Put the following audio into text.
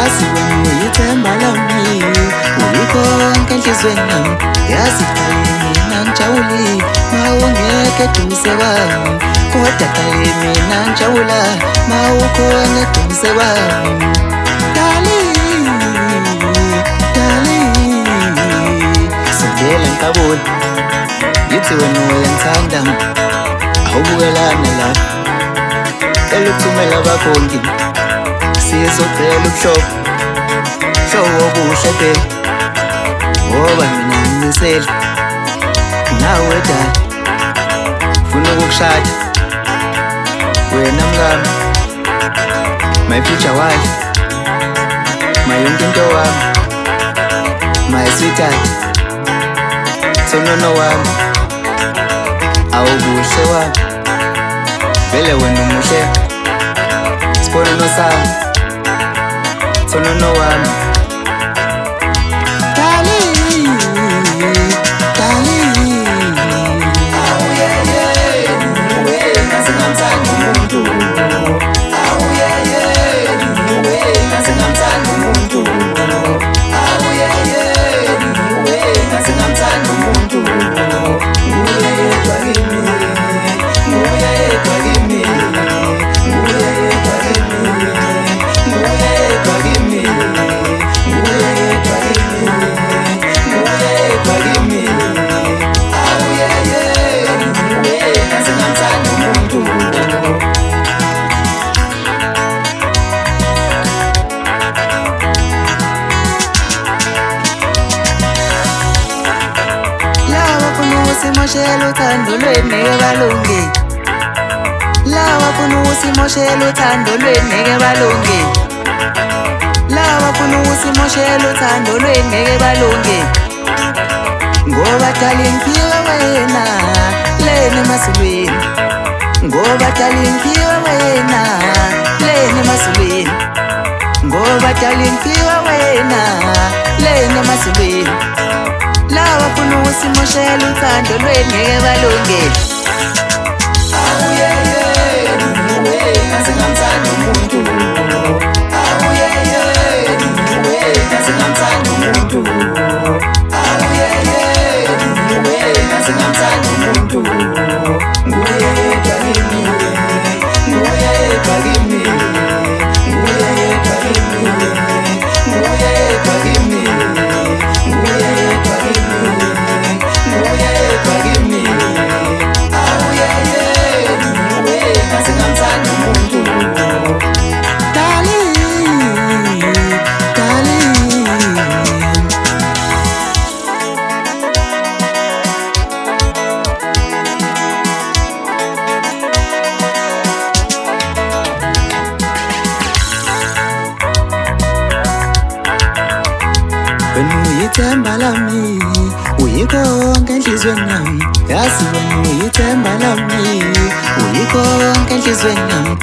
yazi wena uyithemba lami, uyikonke enhlizweni yami. Yazi mina ngijabuli mawungekho eduze kwami, kodwa mina ngijabula mawukhona eduze kwami. Darling, darling, sondela ngikaboni ngithi wena uyangithanda, awubukelana la cela ukuthumela abakhongi sizocela ubuhlobo obuhle babe, ngoba mina ngimisele nawe dala funa ukukushada wena mngami, my future wife, my yonke into wami, my sweetheart, sonono wami, awubuhle wami, vele wena umuhle, siponono sami, sonono wami. Darling, darling, awuye niwe ngaze ngamthanda umuntu, awuye niwe ngaze ngamthanda umuntu, awuye niwe ngaze ngamthanda umuntu. Nguye yedwa kimi, nguye yedwa kimi, nguye yedwa kimi, nguye yedwa kimi, nguye yedwa kimi, nguye yedwa kimi. Awuye niwe ngaze ngamthanda umuntu. Lawa funa usimoshela uthando lweni ngeke balunge, lawa funa usimoshela uthando lweni ngeke balunge, lawa funa usimoshela uthando lweni ngeke balunge, ngoba darling ngiphiwe wena lena emasulweni, ngoba darling ngiphiwe wena lena emasulweni, ngoba darling ngiphiwe wena lena emasulweni. Lawa funa usimoshela uthando lweni ngeke balunge. Awuye niwe ngaze ngamthanda umuntu, awuye niwe ngaze ngamthanda umuntu, awuye niwe ngaze ngamthanda umuntu. Nguye yedwa kimi, nguye yedwa kimi, nguye yedwa kimi, nguye yedwa kimi, nguye yedwa kimi, nguye yedwa kimi. Awuye niwe ngaze ngamthanda umuntu. Darling, darling, wena uyithemba lami, uyikonke enhlizweni yami. Yazi wena uyithemba lami, uyikonke enhlizweni yami.